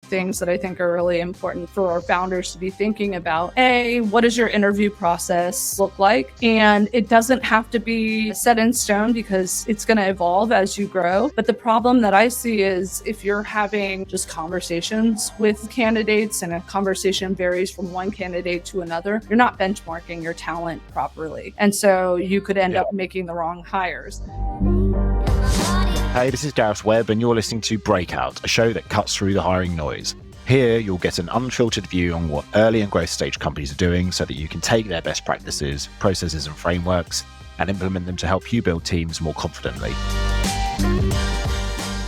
things that I think are really important for our founders to be thinking about. What does your interview process look like? And it doesn't have to be set in stone because it's going to evolve as you grow. But the problem that I see is if you're having just conversations with candidates and a conversation varies from one candidate to another, you're not benchmarking your talent properly. And so you could end up making the wrong hires. Hey, this is Gareth Webb, and you're listening to Breakout, a show that cuts through the hiring noise. Here, you'll get an unfiltered view on what early and growth stage companies are doing so that you can take their best practices, processes, and frameworks and implement them to help you build teams more confidently.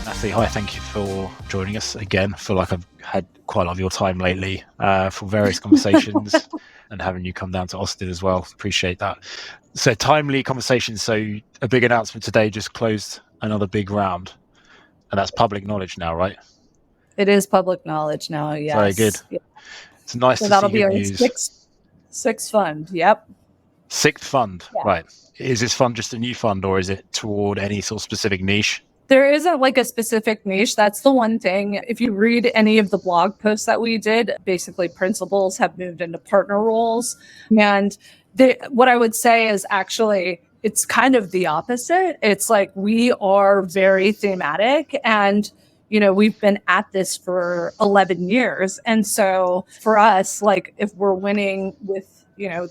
Natalie, hi, thank you for joining us again. I feel like I've had quite a lot of your time lately for various conversations and having you come down to Austin as well. Appreciate that. So timely conversations. So a big announcement today, just closed another big round, and that's public knowledge now, right? It is public knowledge now. Yes. Very good. Yeah. It's nice to that'll see be good our news. Sixth fund. Yep. Sixth fund. Yeah. Right. Is this fund just a new fund, or is it toward any sort of specific niche? There isn't like a specific niche. That's the one thing. If you read any of the blog posts that we did, basically principals have moved into partner roles. And what I would say is actually, it's kind of the opposite. It's like we are very thematic, and we've been at this for 11 years. And so for us, like if we're winning with,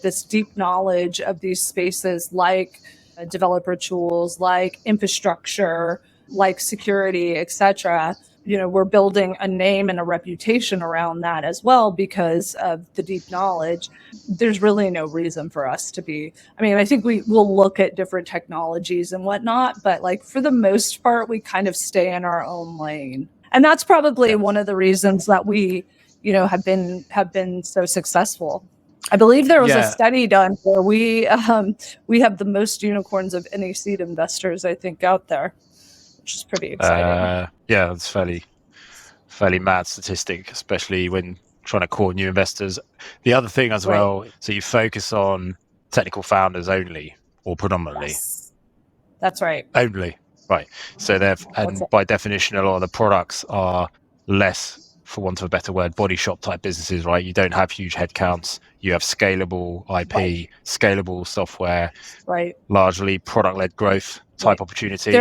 this deep knowledge of these spaces like developer tools, like infrastructure, like security, et cetera, we're building a name and a reputation around that as well because of the deep knowledge. There's really no reason for us to be. I think we will look at different technologies and whatnot, but like for the most part, we kind of stay in our own lane. And that's probably one of the reasons that we, have been so successful. I believe there was a study done where we have the most unicorns of any seed investors, I think, out there, which is pretty exciting. It's fairly mad statistic, especially when trying to court new investors. The other thing as well, so you focus on technical founders only or predominantly? Yes. That's right. Only, right. So by definition, a lot of the products are less, for want of a better word, body shop type businesses, right? You don't have huge headcounts. You have scalable IP, scalable software, largely product-led growth type opportunities.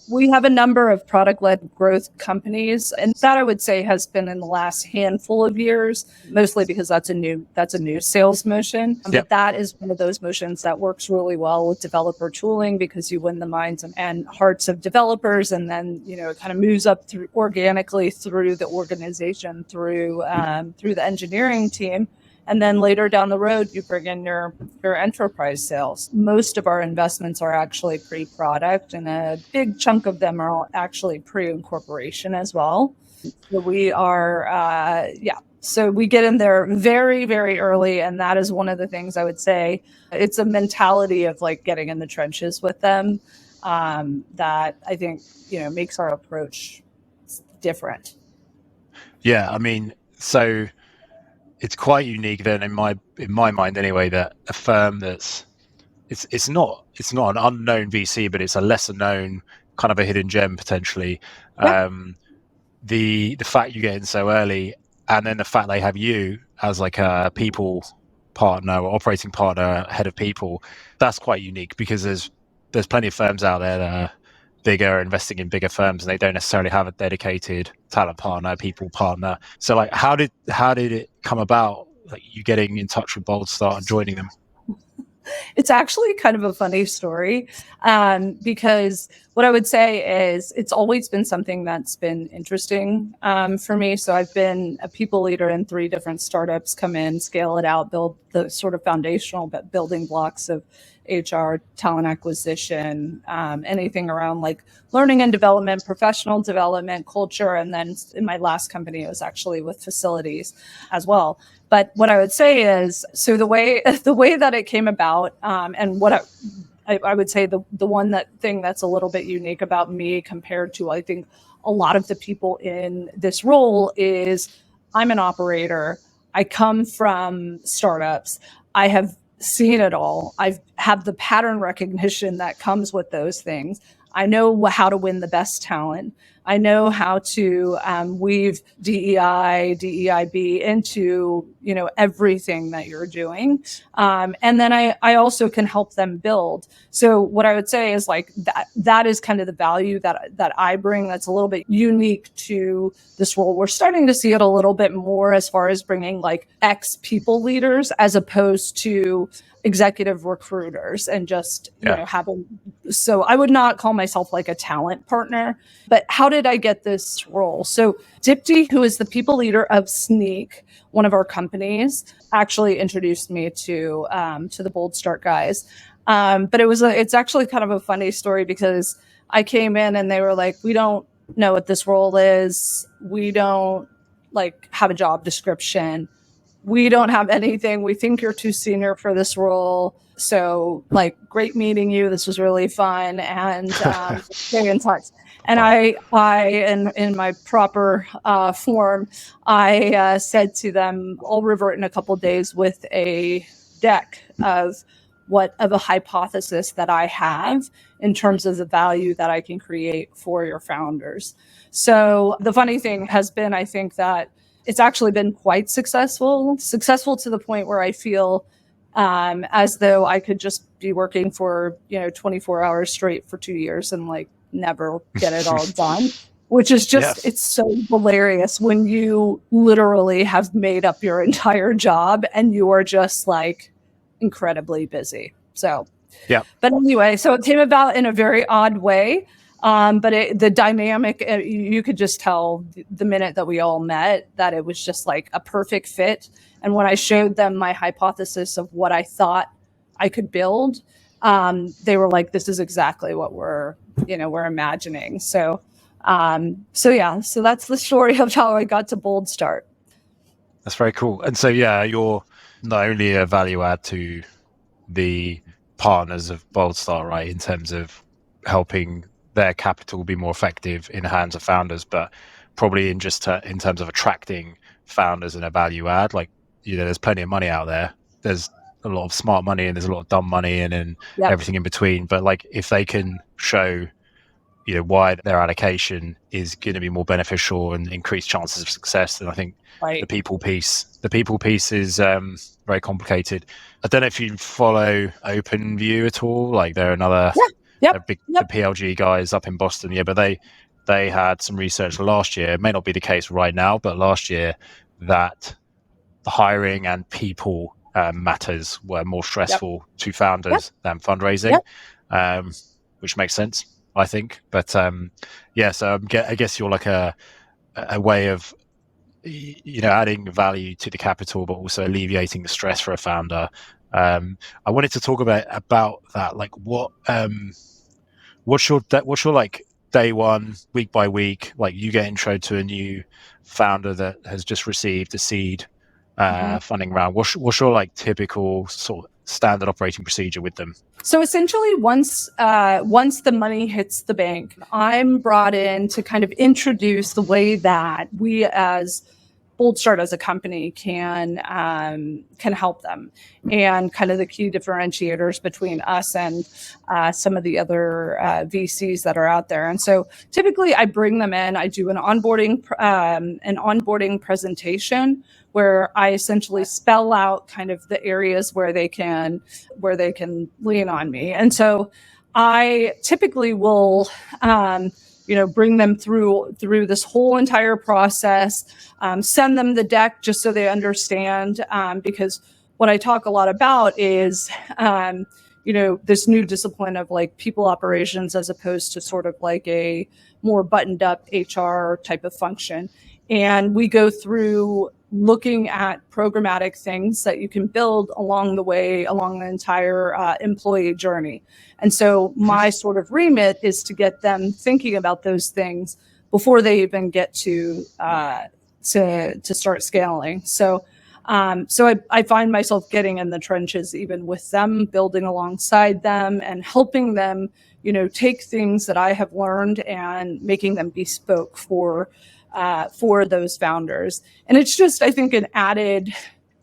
We have a number of product-led growth companies, and that I would say has been in the last handful of years, mostly because that's a new sales motion. But that is one of those motions that works really well with developer tooling because you win the minds and hearts of developers, and then it kind of moves up organically through the organization, through the engineering team. And then later down the road, you bring in your enterprise sales. Most of our investments are actually pre-product, and a big chunk of them are actually pre-incorporation as well. So we are, So we get in there very, very early, and that is one of the things I would say. It's a mentality of like getting in the trenches with them that I think makes our approach different. Yeah, so. It's quite unique then in my mind anyway, that a firm that's it's not an unknown VC, but it's a lesser known kind of a hidden gem potentially. The fact you get in so early, and then the fact they have you as like a people partner or operating partner, head of people, that's quite unique because there's plenty of firms out there that are bigger, investing in bigger firms, and they don't necessarily have a dedicated talent partner, people partner. So like how did it come about, like you getting in touch with Boldstart and joining them? It's actually kind of a funny story because what I would say is it's always been something that's been interesting for me. So I've been a people leader in 3 different startups, come in, scale it out, build the sort of foundational building blocks of HR, talent acquisition, anything around like learning and development, professional development, culture. And then in my last company, it was actually with facilities as well. But what I would say is, so the way that it came about, and what I would say the thing that's a little bit unique about me compared to, I think, a lot of the people in this role is I'm an operator. I come from startups. I have seen it all. I have the pattern recognition that comes with those things. I know how to win the best talent. I know how to weave DEI, DEIB into, everything that you're doing. And then I also can help them build. So what I would say is like that is kind of the value that I bring that's a little bit unique to this role. We're starting to see it a little bit more as far as bringing like ex people leaders as opposed to executive recruiters and just, having. So I would not call myself like a talent partner, but how did I get this role? So Dipti, who is the people leader of Sneak, one of our companies, actually introduced me to the Boldstart guys. But it's actually kind of a funny story because I came in and they were like, we don't know what this role is. We don't like have a job description. We don't have anything. We think you're too senior for this role. So like, great meeting you. This was really fun. And stay in touch. And I in my proper form, I said to them, I'll revert in a couple of days with a deck of a hypothesis that I have in terms of the value that I can create for your founders. So the funny thing has been, I think that it's actually been quite successful to the point where I feel as though I could just be working for, 24 hours straight for 2 years and like never get it all done, which is just, It's so hilarious when you literally have made up your entire job and you are just like incredibly busy. So, but anyway, so it came about in a very odd way. But the dynamic, you could just tell the minute that we all met that it was just like a perfect fit. And when I showed them my hypothesis of what I thought I could build, they were like, this is exactly what we're imagining. So that's the story of how I got to Boldstart. That's very cool. And so, you're not only a value add to the partners of Boldstart, right, in terms of helping their capital be more effective in the hands of founders, but probably in terms of attracting founders and a value add. Like, there's plenty of money out there. There's a lot of smart money and there's a lot of dumb money and everything in between. But like, if they can show, why their allocation is going to be more beneficial and increase chances of success, then I think the people piece is very complicated. I don't know if you follow OpenView at all. Like, they're another the PLG guys up in Boston. Yeah, but they had some research last year. It may not be the case right now, but last year that the hiring and people matters were more stressful to founders than fundraising, which makes sense, I think. But so I guess you're like a way of adding value to the capital, but also alleviating the stress for a founder. I wanted to talk about that. Like, what's your like day one, week by week? Like, you get intro to a new founder that has just received a seed funding round. What's your like typical sort of standard operating procedure with them? So essentially, once the money hits the bank, I'm brought in to kind of introduce the way that we as Boldstart as a company can help them, and kind of the key differentiators between us and some of the other VCs that are out there. And so typically I bring them in, I do an onboarding presentation where I essentially spell out kind of the areas where they can lean on me. And so I typically will bring them through this whole entire process, send them the deck just so they understand, because what I talk a lot about is, this new discipline of like people operations as opposed to sort of like a more buttoned up HR type of function. And we go through looking at programmatic things that you can build along the way, along the entire employee journey. And so my sort of remit is to get them thinking about those things before they even get to start scaling. So I find myself getting in the trenches even with them, building alongside them and helping them, take things that I have learned and making them bespoke for those founders. And it's just, I think, an added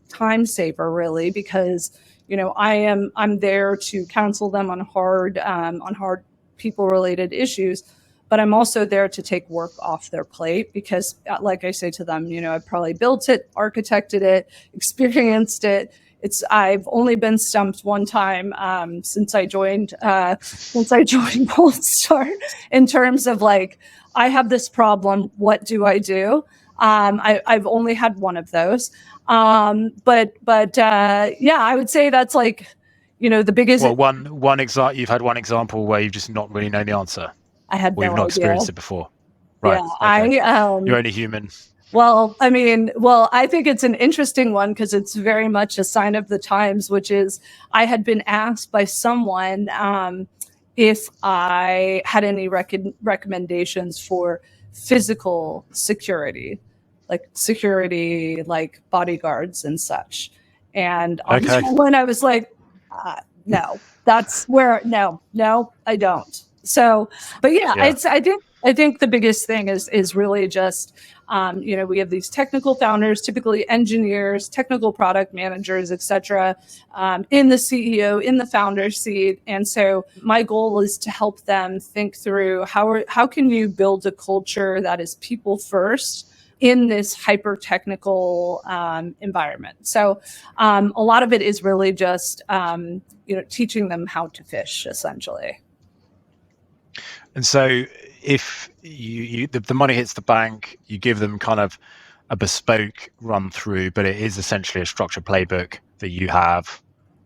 time saver, really, because I'm there to counsel them on hard people related issues, but I'm also there to take work off their plate because, like I say to them, I've probably built it, architected it, experienced it. I've only been stumped one time since I joined Boldstart in terms of like, I have this problem. What do I do? I've only had one of those. But yeah, I would say that's like, the biggest. Well, one example. You've had one example where you've just not really known the answer. I had Or you've no not idea. experienced it before. Right. Yeah, okay. I You're only human. Well, I think it's an interesting one because it's very much a sign of the times, which is I had been asked by someone if I had any recommendations for physical security, like bodyguards and such. And on Okay. that one, I was like, no, that's where, no, I don't. So, but yeah. I think the biggest thing is really just, we have these technical founders, typically engineers, technical product managers, et cetera, in the CEO, in the founder seat. And so my goal is to help them think through how can you build a culture that is people first in this hyper technical environment. So a lot of it is really just, teaching them how to fish, essentially. And so if the money hits the bank, you give them kind of a bespoke run through, but it is essentially a structured playbook that you have.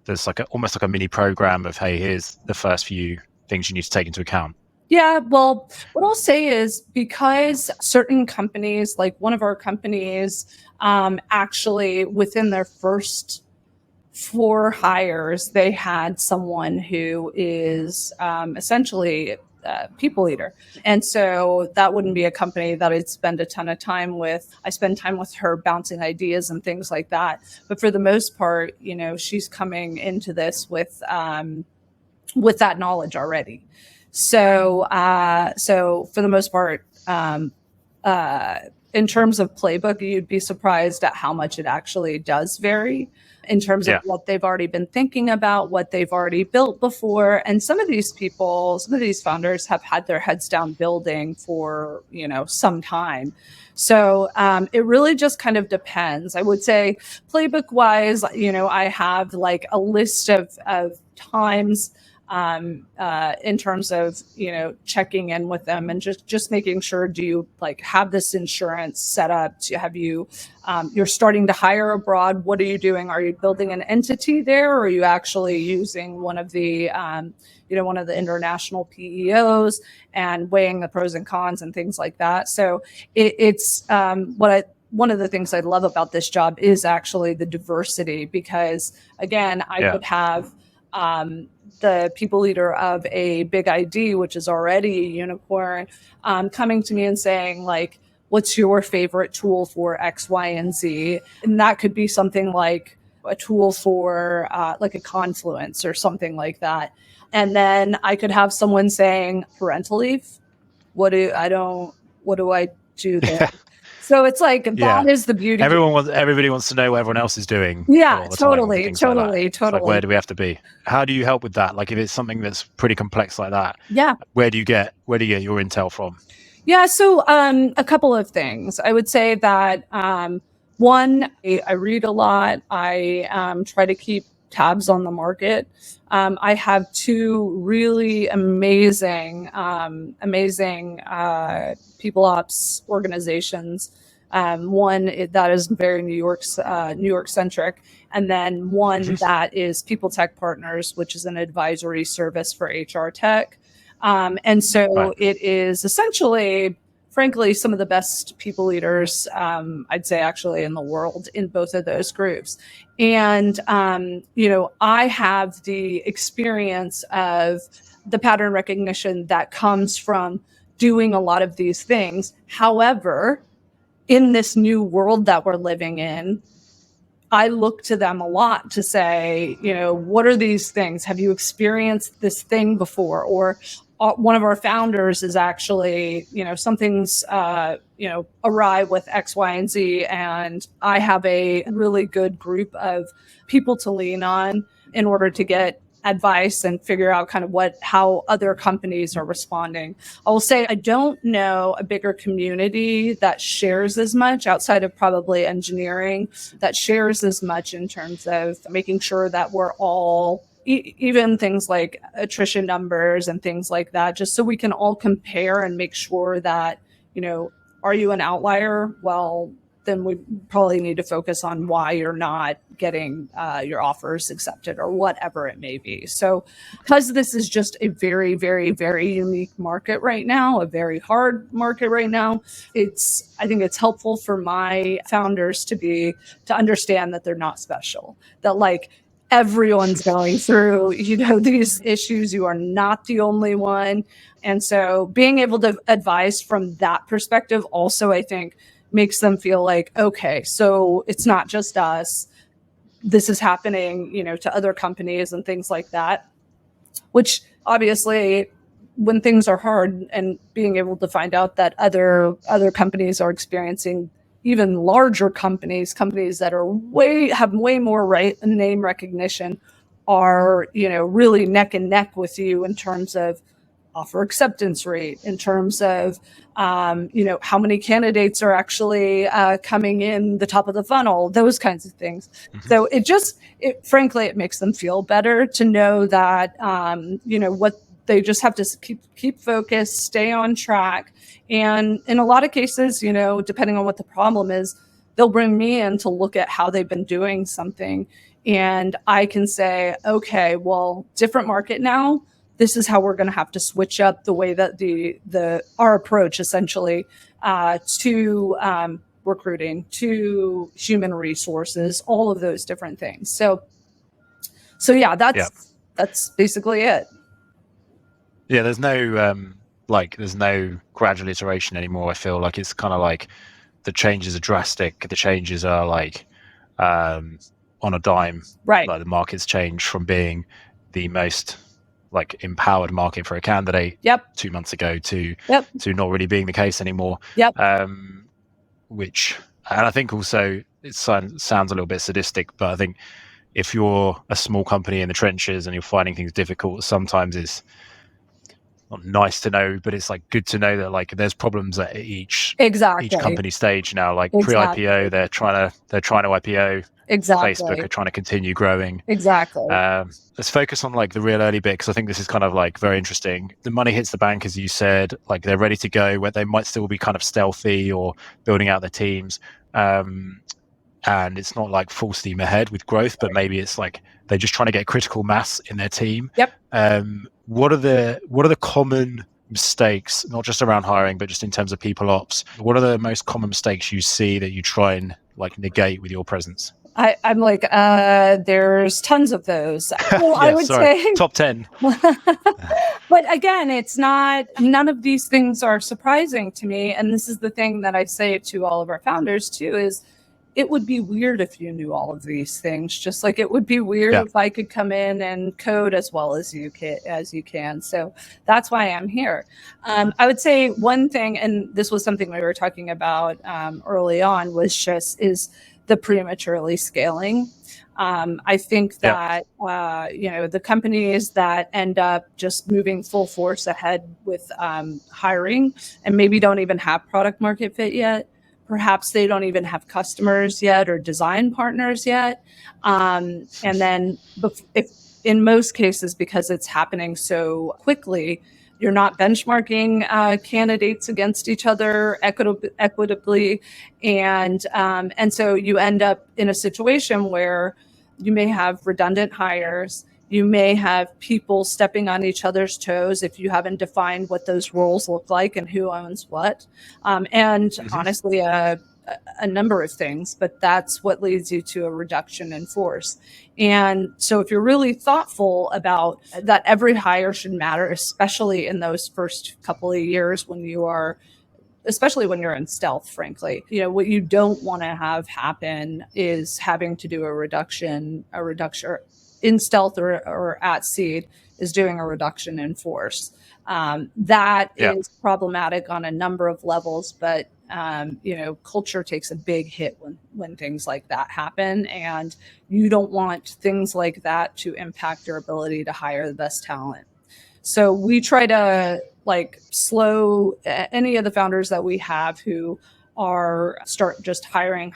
There's like almost like a mini program of, hey, here's the first few things you need to take into account. Yeah, well, what I'll say is because certain companies, like one of our companies, actually within their first 4 hires, they had someone who is essentially people leader. And so that wouldn't be a company that I'd spend a ton of time with. I spend time with her bouncing ideas and things like that. But for the most part, she's coming into this with that knowledge already. So for the most part, in terms of playbook, you'd be surprised at how much it actually does vary in terms of what they've already been thinking about, what they've already built before. And some of these founders have had their heads down building for, some time. So it really just kind of depends. I would say playbook wise, I have like a list of times in terms of, checking in with them and just making sure, do you like have this insurance set up? Have you, you're starting to hire abroad. What are you doing? Are you building an entity there? Or are you actually using one of the, one of the international PEOs and weighing the pros and cons and things like that? So it's one of the things I love about this job is actually the diversity, because again, I could have, the people leader of a big ID, which is already a unicorn, coming to me and saying like, what's your favorite tool for X, Y, and Z? And that could be something like a tool for like a Confluence or something like that. And then I could have someone saying parental leave. What do I do there? So it's like, that is the beauty. Everybody wants to know what everyone else is doing. Yeah, totally. Like, where do we have to be? How do you help with that? Like if it's something that's pretty complex like that, where do you get your intel from? Yeah, so a couple of things. I would say that one, I read a lot. I try to keep tabs on the market. I have 2 really amazing people ops organizations. One that is very New York centric, and then one that is People Tech Partners, which is an advisory service for HR tech. And so it is essentially, frankly, some of the best people leaders, I'd say actually in the world in both of those groups. And, I have the experience of the pattern recognition that comes from doing a lot of these things. However, in this new world that we're living in, I look to them a lot to say, what are these things? Have you experienced this thing before? Or one of our founders is actually, something's, awry with X, Y, and Z. And I have a really good group of people to lean on in order to get advice and figure out kind of how other companies are responding. I will say I don't know a bigger community that shares as much outside of probably engineering, that shares as much in terms of making sure that we're all even things like attrition numbers and things like that, just so we can all compare and make sure that, are you an outlier? Well, then we probably need to focus on why you're not getting your offers accepted or whatever it may be. So because this is just a very, very, very unique market right now, a very hard market right now, I think it's helpful for my founders to understand that they're not special, that like everyone's going through, these issues. You are not the only one. And so being able to advise from that perspective also, I think, makes them feel like, okay, so it's not just us. This is happening, to other companies and things like that, which obviously when things are hard and being able to find out that other companies are experiencing, even larger companies that have way more name recognition are, really neck and neck with you in terms of offer acceptance rate, in terms of, how many candidates are actually coming in the top of the funnel, those kinds of things. Mm-hmm. So frankly, it makes them feel better to know that, what they just have to keep focused, stay on track. And in a lot of cases, depending on what the problem is, they'll bring me in to look at how they've been doing something. And I can say, okay, well, different market now. This is how we're going to have to switch up the way that our approach essentially to recruiting, to human resources, all of those different things. So yeah, that's basically it. Yeah, there's no gradual iteration anymore. I feel like it's kind of like the changes are drastic. The changes are like on a dime. Right. Like the market's changed from being the most empowered market for a candidate 2 months ago to not really being the case anymore. Which, and I think also it sounds a little bit sadistic, but I think if you're a small company in the trenches and you're finding things difficult, sometimes it's not nice to know, but it's good to know that there's problems at each company stage now. Pre-IPO, they're trying to IPO. Exactly. Facebook are trying to continue growing. Exactly. Let's focus on the real early bit, because I think this is kind of very interesting. The money hits the bank, as you said. They're ready to go, where they might still be kind of stealthy or building out their teams. And it's not full steam ahead with growth, but maybe it's they're just trying to get critical mass in their team. What are the common mistakes, not just around hiring, but just in terms of people ops? What are the most common mistakes you see that you try and negate with your presence? I'm there's tons of those. Well, I would say top 10. But again, none of these things are surprising to me. And this is the thing that I say to all of our founders too, is it would be weird if you knew all of these things, just like it would be weird if I could come in and code as well as you can. So that's why I'm here. I would say one thing, and this was something we were talking about early on, is the prematurely scaling. I think that, the companies that end up just moving full force ahead with hiring and maybe don't even have product market fit yet, perhaps they don't even have customers yet or design partners yet. And then if in most cases, because it's happening so quickly, you're not benchmarking candidates against each other equitably. And so you end up in a situation where you may have redundant hires. You may have people stepping on each other's toes if you haven't defined what those roles look like and who owns what. Honestly, a number of things, but that's what leads you to a reduction in force. And so if you're really thoughtful about that, every hire should matter, especially in those first couple of years especially when you're in stealth, frankly. What you don't want to have happen is having to do a reduction in stealth or at seed is doing a reduction in force. That is problematic on a number of levels, but culture takes a big hit when things like that happen, and you don't want things like that to impact your ability to hire the best talent. So we try to slow any of the founders that we have who start just hiring.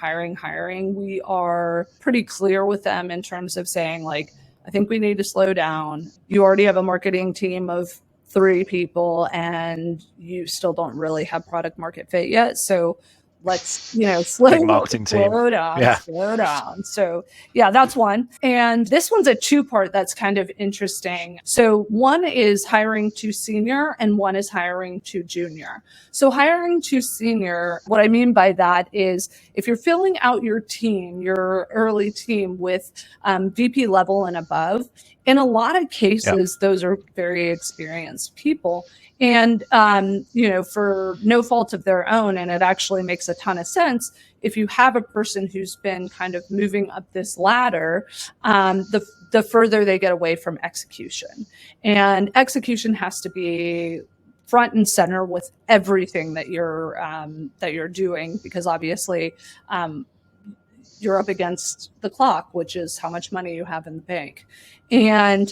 We are pretty clear with them in terms of saying, I think we need to slow down. You already have a marketing team of 3 people and you still don't really have product market fit yet. So let's, Big marketing team. Slow down. So yeah, that's one. And this one's a 2-part that's kind of interesting. So one is hiring to senior and one is hiring to junior. So hiring to senior, what I mean by that is if you're filling out your team, your early team with VP level and above, in a lot of cases, those are very experienced people. And, for no fault of their own, and it actually makes a ton of sense, if you have a person who's been kind of moving up this ladder, the further they get away from execution. And execution has to be front and center with everything that you're doing, because obviously you're up against the clock, which is how much money you have in the bank. And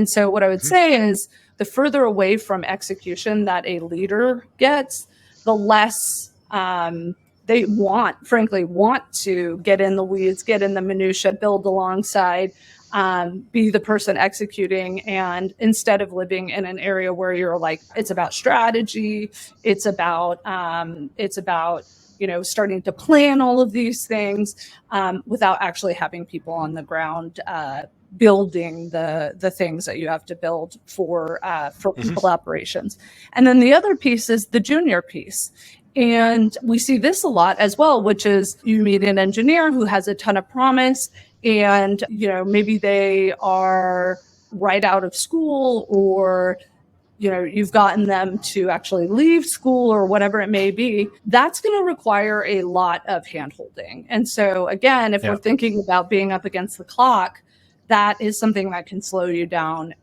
so what I would say is the further away from execution that a leader gets, the less they frankly want to get in the weeds, get in the minutia, build alongside, be the person executing. And instead of living in an area where you're it's about strategy, it's about starting to plan all of these things without actually having people on the ground building the things that you have to build for people operations. And then the other piece is the junior piece. And we see this a lot as well, which is you meet an engineer who has a ton of promise and, maybe they are right out of school, or you've gotten them to actually leave school or whatever it may be. That's going to require a lot of handholding. And so again, if we're thinking about being up against the clock, that is something that can slow you down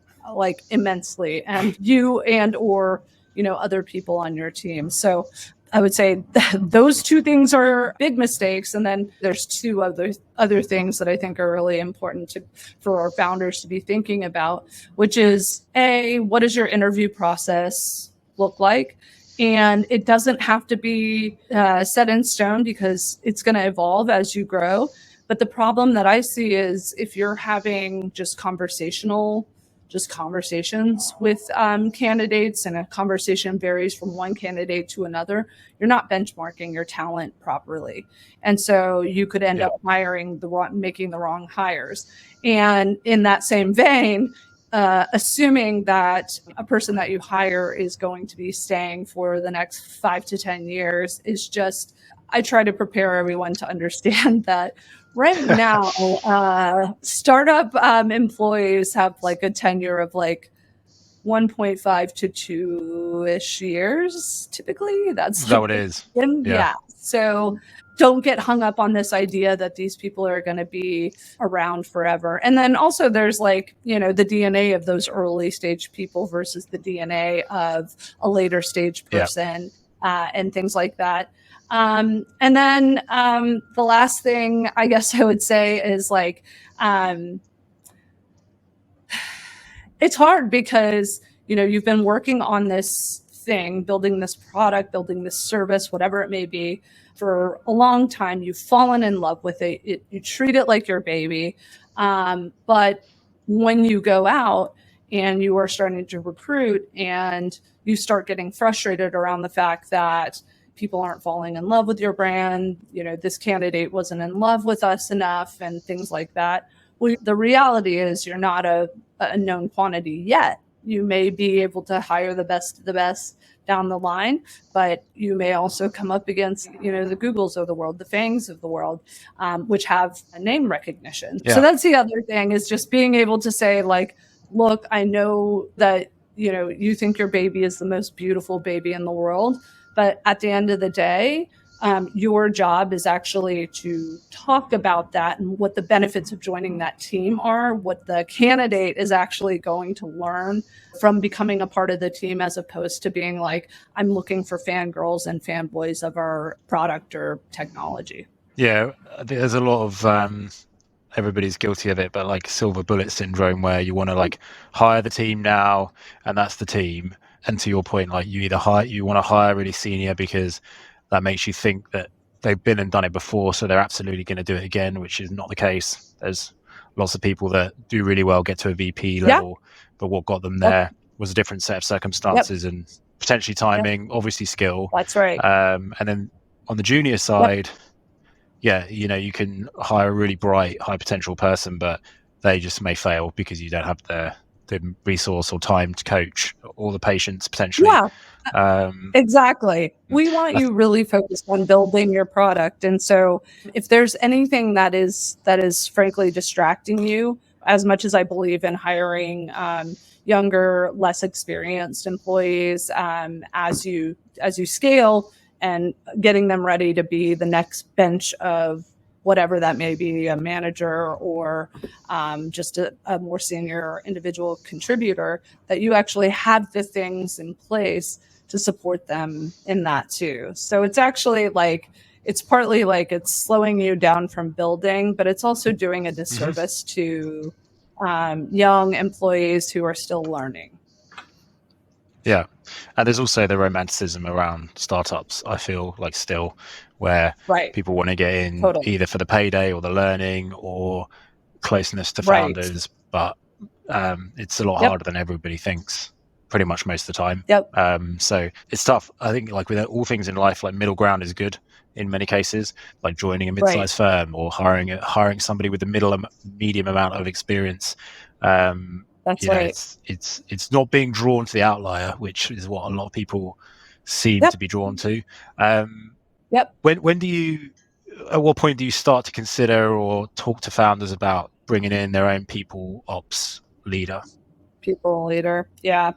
immensely, and you or other people on your team. So I would say those 2 things are big mistakes. And then there's 2 other things that I think are really important for our founders to be thinking about, which is what does your interview process look like? And it doesn't have to be set in stone, because it's going to evolve as you grow. But the problem that I see is if you're having just conversations with candidates, and a conversation varies from one candidate to another, you're not benchmarking your talent properly. And so you could end up making the wrong hires. And in that same vein, assuming that a person that you hire is going to be staying for the next 5 to 10 years is just, I try to prepare everyone to understand that right now, startup employees have a tenure of 1.5 to 2-ish years. Typically, that's what it is. Yeah. So don't get hung up on this idea that these people are going to be around forever. And then also there's the DNA of those early stage people versus the DNA of a later stage person, and things like that. And then the last thing I guess I would say is it's hard because, you've been working on this thing, building this product, building this service, whatever it may be, for a long time. You've fallen in love with it. You treat it like your baby. But when you go out and you are starting to recruit and you start getting frustrated around the fact that people aren't falling in love with your brand, this candidate wasn't in love with us enough, and things like that. Well, the reality is you're not a known quantity yet. You may be able to hire the best of the best down the line, but you may also come up against, the Googles of the world, the Fangs of the world, which have a name recognition. So that's the other thing, is just being able to say look, I know that, you think your baby is the most beautiful baby in the world, but at the end of the day, Your job is actually to talk about that and what the benefits of joining that team are, what the candidate is actually going to learn from becoming a part of the team, as opposed to being like, I'm looking for fangirls and fanboys of our product or technology. Yeah, there's a lot of everybody's guilty of it, but like silver bullet syndrome, where you want to like hire the team now, and that's the team. And to your point, like you want to hire really senior because that makes you think that they've been and done it before, so they're absolutely going to do it again, which is not the case. There's lots of people that do really well, get to a VP level, but what got them there was a different set of circumstances and potentially timing, obviously skill. That's right. And then on the junior side, you can hire a really bright, high potential person, but they just may fail because you don't have the resource or time to coach, or the patience potentially. Exactly. We want you really focused on building your product. And so if there's anything that is frankly distracting you, as much as I believe in hiring younger, less experienced employees as you scale, and getting them ready to be the next bench of whatever that may be, a manager or just a more senior individual contributor, that you actually have the things in place to support them in that too. So it's actually like, it's partly like it's slowing you down from building, but it's also doing a disservice to young employees who are still learning. Yeah. And there's also the romanticism around startups, I feel like, still, where people want to get in either for the payday or the learning or closeness to founders, but it's a lot harder than everybody thinks, pretty much most of the time. So it's tough. I think like with all things in life, like middle ground is good in many cases, like joining a mid-sized firm or hiring somebody with a medium amount of experience. That's right. It's not being drawn to the outlier, which is what a lot of people seem to be drawn to. When do you, at what point do you start to consider or talk to founders about bringing in their own people ops leader? Yeah.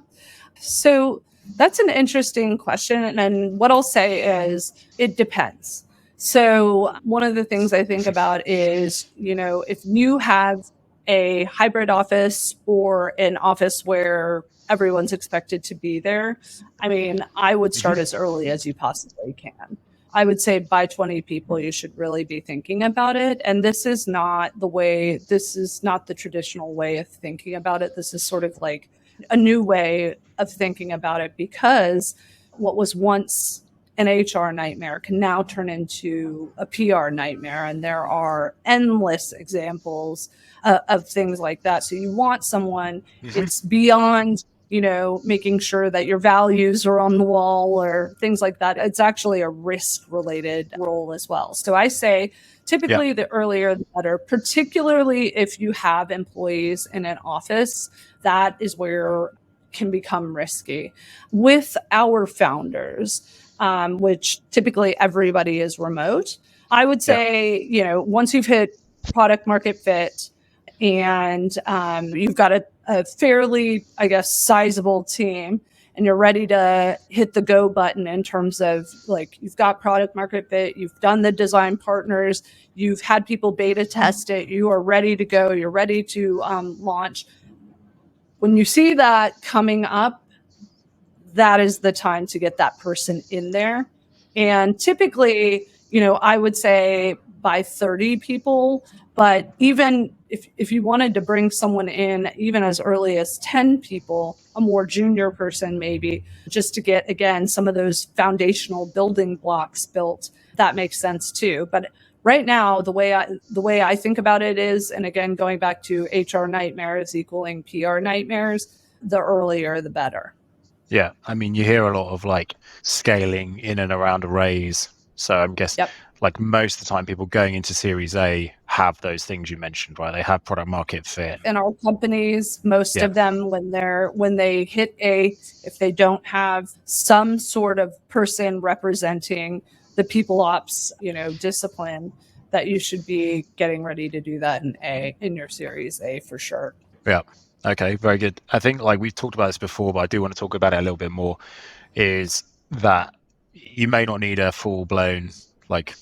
So that's an interesting question. And what I'll say is it depends. So one of the things I think about is, if you have a hybrid office or an office where everyone's expected to be there, I mean, I would start as early as you possibly can. I would say by 20 people, you should really be thinking about it. And this is not the traditional way of thinking about it. This is sort of like a new way of thinking about it, because what was once an HR nightmare can now turn into a PR nightmare. And there are endless examples of things like that. So you want someone, it's beyond, making sure that your values are on the wall or things like that. It's actually a risk-related role as well. So I say typically the earlier the better, particularly if you have employees in an office. That is where it can become risky. With our founders, which typically everybody is remote, I would say, once you've hit product market fit and you've got a fairly, I guess, sizable team, and you're ready to hit the go button in terms of like, you've got product market fit, you've done the design partners, you've had people beta test it, you are ready to go, you're ready to launch. When you see that coming up, that is the time to get that person in there. And typically, I would say by 30 people, but even if you wanted to bring someone in even as early as 10 people, a more junior person maybe, just to get, again, some of those foundational building blocks built, that makes sense too. But right now, the way I think about it is, and again, going back to HR nightmares equaling PR nightmares, the earlier the better. Yeah, I mean, you hear a lot of like scaling in and around a raise. So I'm guessing like most of the time people going into Series A have those things you mentioned, right? They have product market fit. In our companies, most of them, when they hit A, if they don't have some sort of person representing the people ops, discipline, that you should be getting ready to do that in your Series A for sure. Yeah. Okay, very good. I think like we've talked about this before, but I do want to talk about it a little bit more, is that you may not need a full-blown like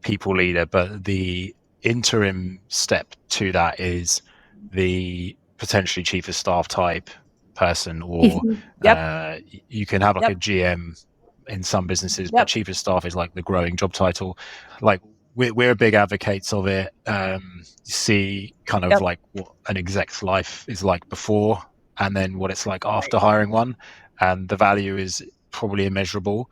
people leader, but the interim step to that is the potentially chief of staff type person, or Yep. you can have like a Yep. GM in some businesses, but Yep. chief of staff is like the growing job title. Like we're big advocates of it. See kind of Yep. like what an exec's life is like before, and then what it's like after hiring one, and the value is probably immeasurable.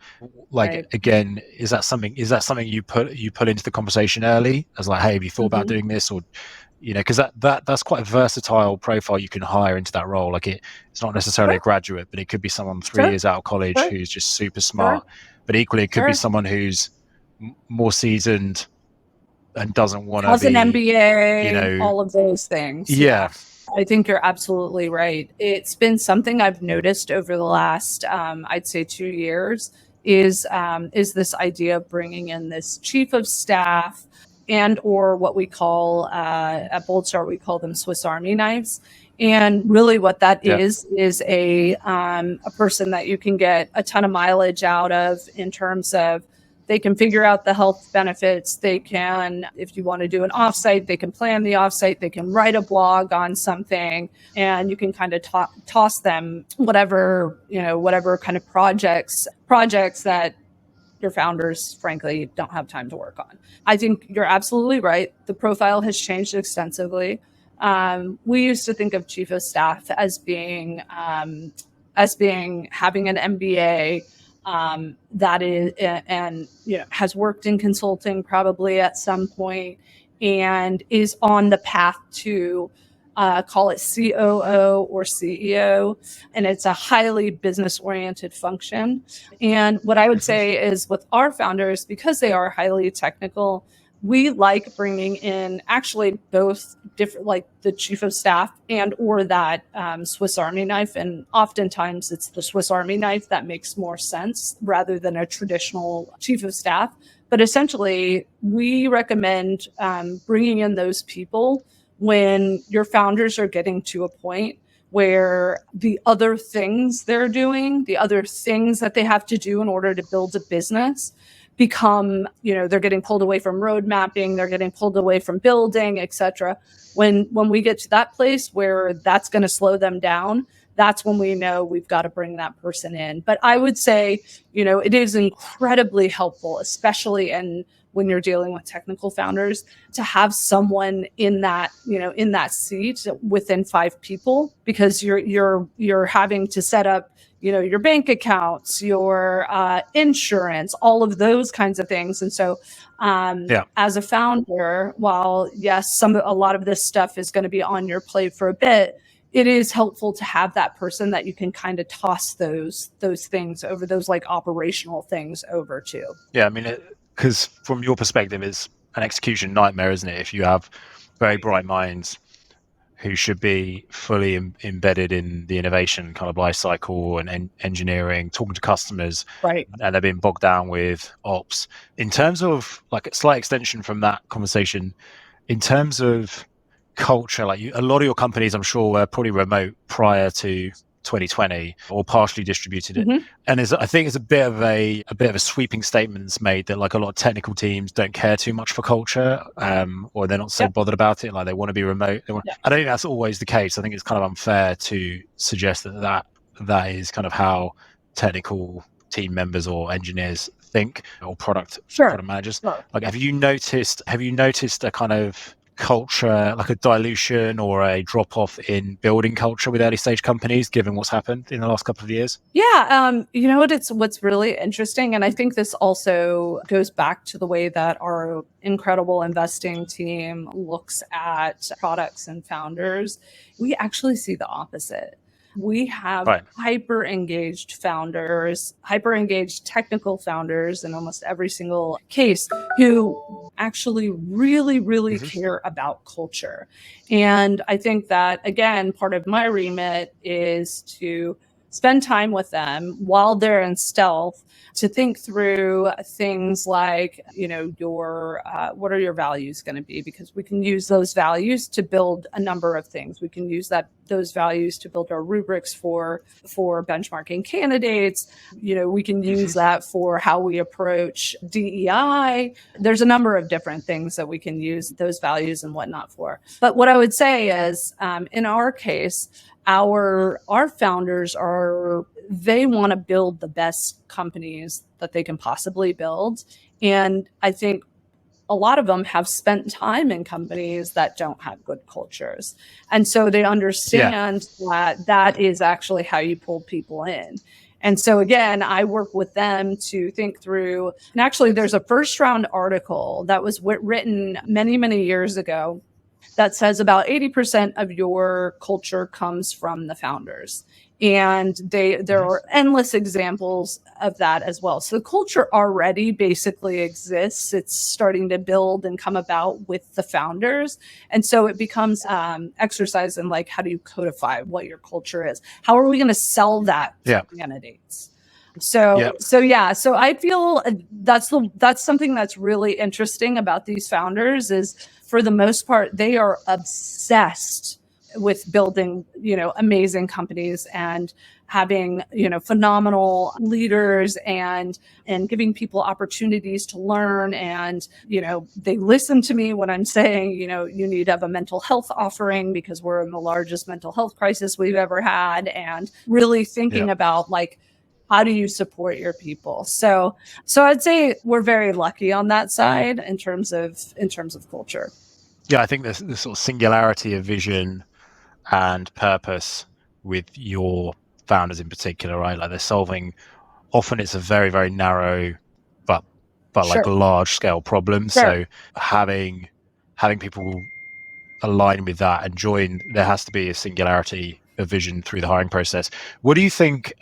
Like Right. again, is that something you put into the conversation early as like, hey, have you thought about Mhm. doing this? Or because that's quite a versatile profile you can hire into that role. Like it's not necessarily a Sure. graduate, but it could be someone 3 Sure. years out of college Sure. who's just super Sure. smart. But equally, it could be Sure. someone who's more seasoned and doesn't want to Has an be, MBA, all of those things. yeah. I think you're absolutely right. It's been something I've noticed over the last, I'd say 2 years, is this idea of bringing in this chief of staff, and or what we call at Boldstart, we call them Swiss Army knives. And really what that Yeah. is a person that you can get a ton of mileage out of, in terms of they can figure out the health benefits. They can, if you want to do an offsite, they can plan the offsite. They can write a blog on something, and you can kind of toss them whatever kind of projects that your founders, frankly, don't have time to work on. I think you're absolutely right. The profile has changed extensively. We used to think of chief of staff as being having an MBA, that is, and has worked in consulting probably at some point, and is on the path to call it COO or CEO, and it's a highly business oriented function. And what I would say is, with our founders, because they are highly technical, we like bringing in actually both different, like the chief of staff and or that Swiss Army knife. And oftentimes it's the Swiss Army knife that makes more sense rather than a traditional chief of staff. But essentially, we recommend bringing in those people when your founders are getting to a point where the other things they're doing, the other things that they have to do in order to build a business, become, they're getting pulled away from road mapping, they're getting pulled away from building, etc. When we get to that place where that's going to slow them down, that's when we know we've got to bring that person in. But I would say, it is incredibly helpful, especially when you're dealing with technical founders, to have someone in that seat within 5 people, because you're having to set up your bank accounts, your insurance, all of those kinds of things. And so as a founder, while yes, a lot of this stuff is going to be on your plate for a bit, it is helpful to have that person that you can kind of toss those things over, those like operational things over to. Yeah, I mean, because from your perspective, it's an execution nightmare, isn't it? If you have very bright minds who should be fully embedded in the innovation kind of life cycle and engineering, talking to customers, right, and they're being bogged down with ops. In terms of like a slight extension from that conversation, in terms of culture, like a lot of your companies, I'm sure, were probably remote prior to 2020 or partially distributed. Mm-hmm. And I think it's a bit of a sweeping statements made that like a lot of technical teams don't care too much for culture, or they're not so bothered about it. Like they want to be remote. I don't think that's always the case. I think it's kind of unfair to suggest that is kind of how technical team members or engineers think, or product managers. Like, have you noticed a kind of culture, like a dilution or a drop off in building culture with early stage companies, given what's happened in the last couple of years? Yeah. What's really interesting, and I think this also goes back to the way that our incredible investing team looks at products and founders. We actually see the opposite. We have hyper engaged founders, hyper engaged technical founders in almost every single case, who actually really, really care about culture. And I think that, again, part of my remit is to spend time with them while they're in stealth to think through things like, your what are your values going to be? Because we can use those values to build a number of things. We can use those values to build our rubrics for benchmarking candidates. We can use that for how we approach DEI. There's a number of different things that we can use those values and whatnot for. But what I would say is, in our case, our founders they want to build the best companies that they can possibly build. And I think a lot of them have spent time in companies that don't have good cultures. And so they understand that is actually how you pull people in. And so again, I work with them to think through, and actually there's a first round article that was written many, many years ago that says about 80% of your culture comes from the founders. And there are endless examples of that as well. So the culture already basically exists. It's starting to build and come about with the founders. And so it becomes exercise in like, how do you codify what your culture is? How are we going to sell that to candidates? So I feel that's something that's really interesting about these founders is, for the most part, they are obsessed with building, amazing companies and having, phenomenal leaders and giving people opportunities to learn. And, they listen to me when I'm saying, you need to have a mental health offering because we're in the largest mental health crisis we've ever had, and really thinking about like, how do you support your people? So I'd say we're very lucky on that side in terms of culture. Yeah, I think this sort of singularity of vision and purpose with your founders in particular, right? Like they're solving, often it's a very, very narrow, but like large scale problem. So having people align with that and join, there has to be a singularity of vision through the hiring process. What do you think?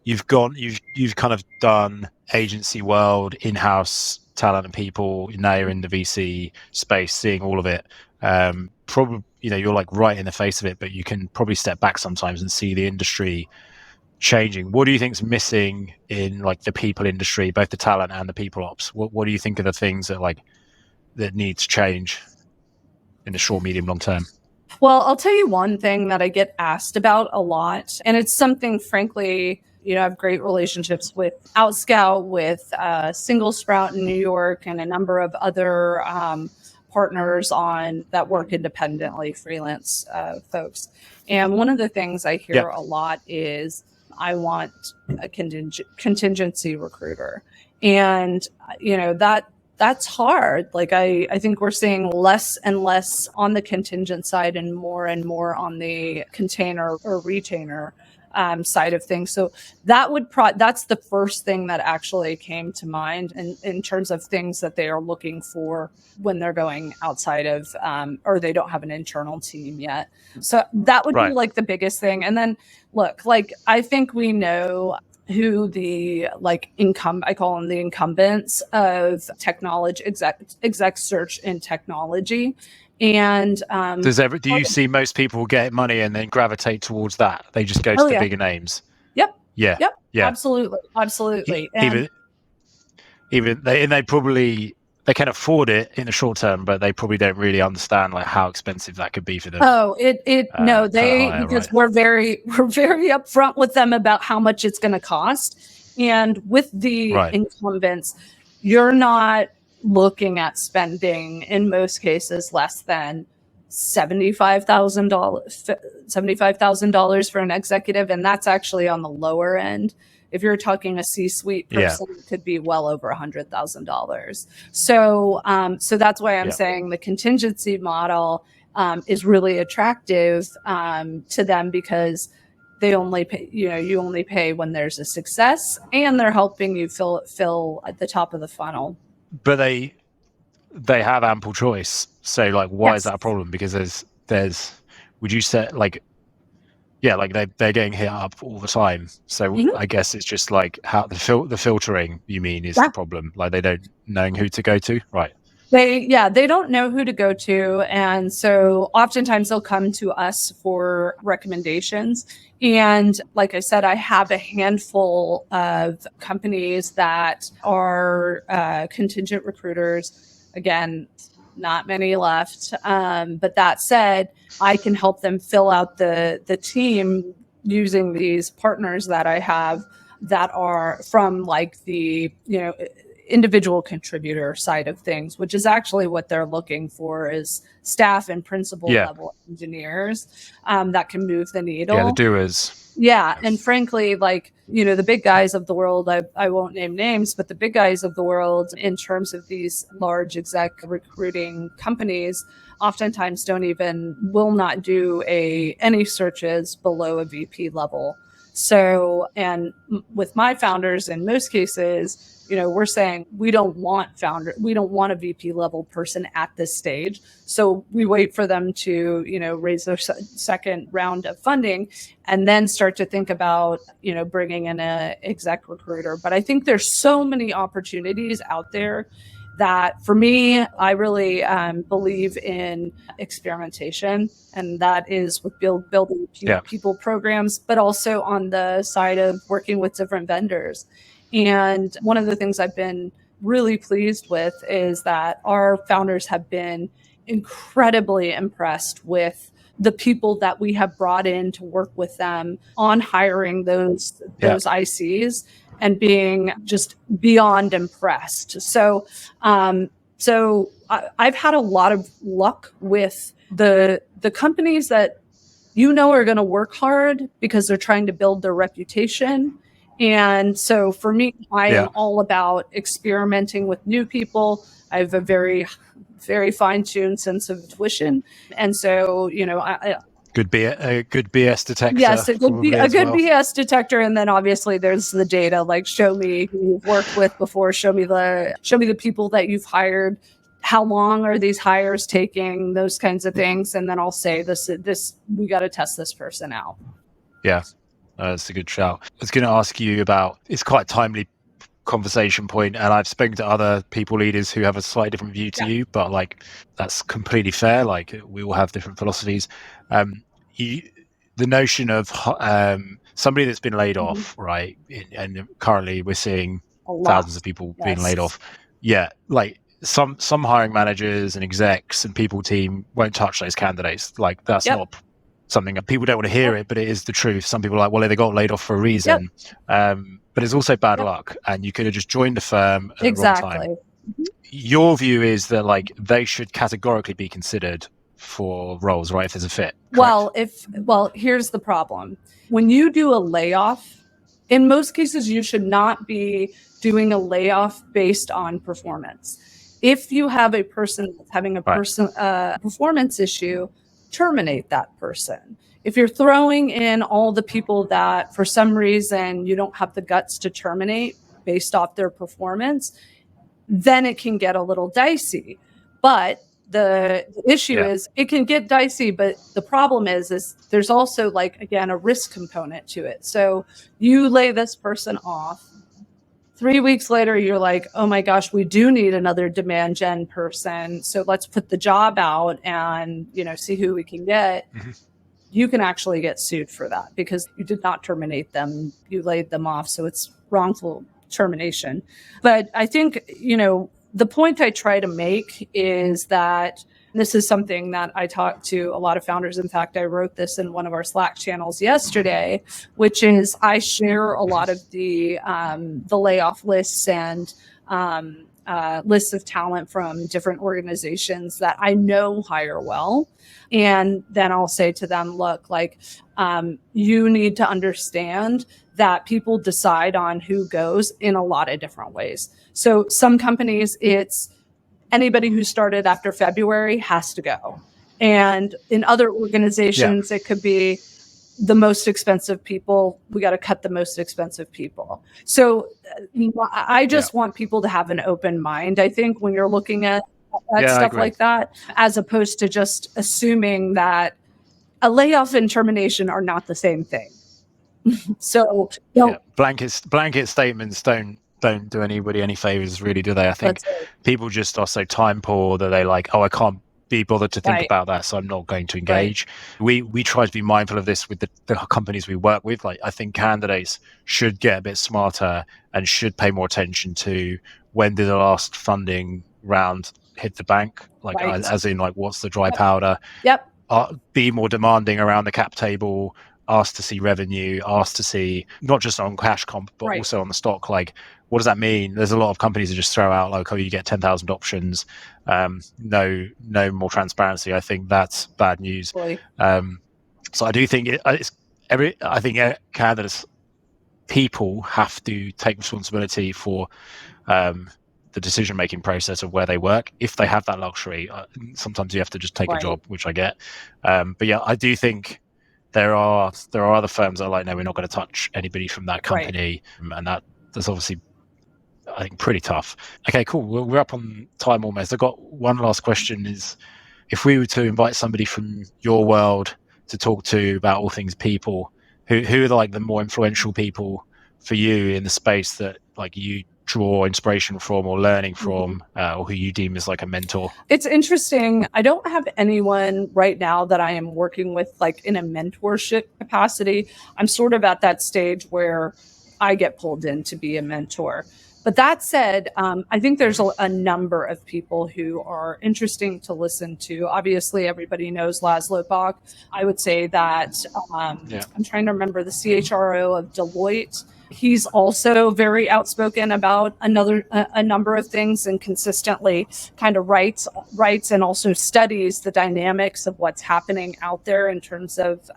You've kind of done agency world, in-house talent and people. Now you're in the VC space, seeing all of it. Probably, you're like right in the face of it, but you can probably step back sometimes and see the industry changing. What do you think's missing in like the people industry, both the talent and the people ops? What do you think are the things that need to change in the short, medium, long term? Well, I'll tell you one thing that I get asked about a lot, and it's something, frankly, I have great relationships with Outscout, with Single Sprout in New York, and a number of other partners that work independently, freelance folks. And one of the things I hear a lot is, I want a contingency recruiter. And, that's hard. Like I think we're seeing less and less on the contingent side and more on the container or retainer side of things. So that's the first thing that actually came to mind in terms of things that they are looking for when they're going outside of, or they don't have an internal team yet. So that would be like the biggest thing. And then look, like, I think we know who the I call them the incumbents of technology, exec search in technology. And do you see most people get money and then gravitate towards that? They just go to the bigger names. Yep. Yeah. Absolutely. Even they can afford it in the short term, but they probably don't really understand like how expensive that could be for them. Because we're very upfront with them about how much it's going to cost. And with the incumbents, you're not looking at spending in most cases less than $75,000 for an executive, and that's actually on the lower end. If you're talking a C-suite person, it could be well over $100,000. So that's why I'm saying the contingency model is really attractive to them, because they only pay, you only pay when there's a success, and they're helping you fill at the top of the funnel. But they have ample choice. So like, why is that a problem? Because there's would you say they're getting hit up all the time. So I guess it's just like how the filtering, you mean, is the problem. Like they don't knowing who to go to. Right. They don't know who to go to. And so oftentimes they'll come to us for recommendations. And like I said, I have a handful of companies that are contingent recruiters. Again, not many left. But that said, I can help them fill out the team using these partners that I have that are from like the, individual contributor side of things, which is actually what they're looking for, is staff and principal level engineers that can move the needle. Yeah, the doers. Yeah. And frankly, like, the big guys of the world, I won't name names, but the big guys of the world in terms of these large exec recruiting companies oftentimes will not do any searches below a VP level. So, and with my founders, in most cases, we're saying we don't want a VP level person at this stage. So we wait for them to, raise their second round of funding and then start to think about, bringing in a exec recruiter. But I think there's so many opportunities out there that for me, I really believe in experimentation, and that is with building people programs, but also on the side of working with different vendors. And one of the things I've been really pleased with is that our founders have been incredibly impressed with the people that we have brought in to work with them on hiring those ICs, and being just beyond impressed. So I've had a lot of luck with the companies that are going to work hard because they're trying to build their reputation. And so for me, I am all about experimenting with new people. I have a very, very fine-tuned sense of intuition. And so, a good BS detector. Yes, it would be a good BS detector. And then obviously there's the data, like show me who you've worked with before, show me the people that you've hired, how long are these hires taking, those kinds of things. And then I'll say this we got to test this person out. Yeah, that's a good shout. I was going to ask you about, it's quite a timely conversation point, and I've spoken to other people leaders who have a slightly different view to you, but like that's completely fair. Like we all have different philosophies. The notion of somebody that's been laid off, right? And currently we're seeing thousands of people being laid off. Yeah, like some hiring managers and execs and people team won't touch those candidates. Like that's not something that people don't want to hear it, but it is the truth. Some people are like, well, they got laid off for a reason. But it's also bad luck, and you could have just joined the firm at the wrong time. Your view is that like they should categorically be considered for roles, right? If there's a fit. Correct? Well, here's the problem. When you do a layoff, in most cases, you should not be doing a layoff based on performance. If you have a person that's having a performance issue, terminate that person. If you're throwing in all the people that for some reason you don't have the guts to terminate based off their performance, then it can get a little dicey. But the issue is it can get dicey, but the problem is there's also, like, again, a risk component to it. So you lay this person off. 3 weeks later, you're like, oh my gosh, we do need another demand gen person. So let's put the job out and, see who we can get. You can actually get sued for that because you did not terminate them. You laid them off. So it's wrongful termination. But I think, the point I try to make is that this is something that I talk to a lot of founders. In fact, I wrote this in one of our Slack channels yesterday, which is I share a lot of the layoff lists and lists of talent from different organizations that I know hire well. And then I'll say to them, look, like, you need to understand that people decide on who goes in a lot of different ways. So some companies, it's anybody who started after February has to go. And in other organizations, it could be the most expensive people. We got to cut the most expensive people. So I just want people to have an open mind, I think, when you're looking at stuff like that, as opposed to just assuming that a layoff and termination are not the same thing. So blanket statements don't don't do anybody any favors, really, do they? I think That's it. people just are so time poor that they like, oh, I can't be bothered to think Right. about that, so I'm not going to engage. We try to be mindful of this with the companies we work with. Like, I think candidates should get a bit smarter and should pay more attention to when did the last funding round hit the bank, like as in like what's the dry powder. Yep. Be more demanding around the cap table, ask to see revenue, ask to see not just on cash comp, but also on the stock. Like, what does that mean? There's a lot of companies that just throw out like, oh, you get 10,000 options. No more transparency. I think that's bad news. So I do think I think candidates, people have to take responsibility for the decision-making process of where they work. If they have that luxury, sometimes you have to just take a job, which I get. But yeah, I do think there are other firms that are like, no, we're not going to touch anybody from that company, and that's obviously, I think, pretty tough. Okay, cool. Well, we're up on time almost. I've got one last question: is if we were to invite somebody from your world to talk to about all things people, who are like the more influential people for you in the space that like you draw inspiration from or learning from, or who you deem as like a mentor? It's interesting. I don't have anyone right now that I am working with like in a mentorship capacity. I'm sort of at that stage where I get pulled in to be a mentor. But that said, I think there's a number of people who are interesting to listen to. Obviously, everybody knows Laszlo Bock. I would say that I'm trying to remember the CHRO of Deloitte. He's also very outspoken about a number of things, and consistently kind of writes and also studies the dynamics of what's happening out there in terms of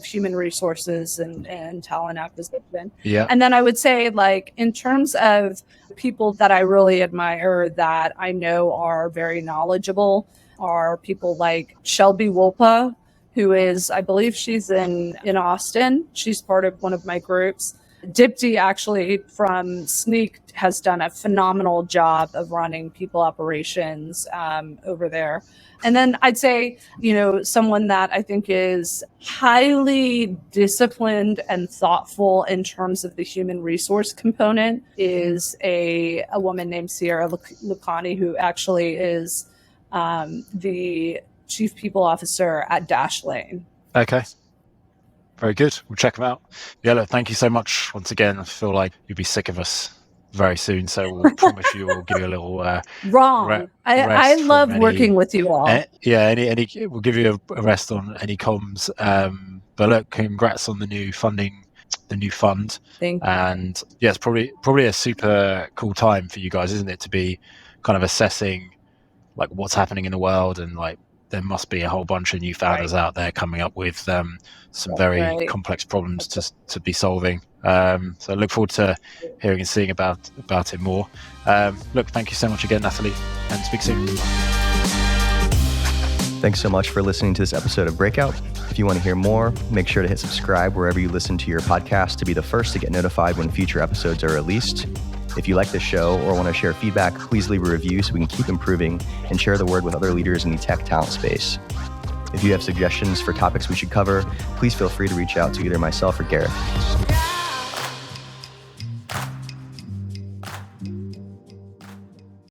human resources and talent acquisition. Yeah. And then I would say, like, in terms of people that I really admire that I know are very knowledgeable are people like Shelby Wolpa, who is, I believe she's in Austin. She's part of one of my groups. Dipti, actually, from Sneak, has done a phenomenal job of running people operations over there. And then I'd say, someone that I think is highly disciplined and thoughtful in terms of the human resource component is a woman named Sierra Lucani, who actually is the Chief People Officer at Dashlane. Okay. Very good. We'll check them out. Yeah, look, thank you so much once again. I feel like you'll be sick of us very soon, so we'll promise you we'll give you a little wrong. I love working with you all. We'll give you a rest on any comms. But look, congrats on the new funding, the new fund. Thank you. And yeah, it's probably a super cool time for you guys, isn't it, to be kind of assessing like what's happening in the world, and like there must be a whole bunch of new founders out there coming up with some very complex problems to be solving. So I look forward to hearing and seeing about it more. Look, thank you so much again, Natalie, and speak soon. Thanks so much for listening to this episode of Breakout. If you want to hear more, make sure to hit subscribe wherever you listen to your podcast to be the first to get notified when future episodes are released. If you like this show or want to share feedback, please leave a review so we can keep improving and share the word with other leaders in the tech talent space. If you have suggestions for topics we should cover, please feel free to reach out to either myself or Gareth.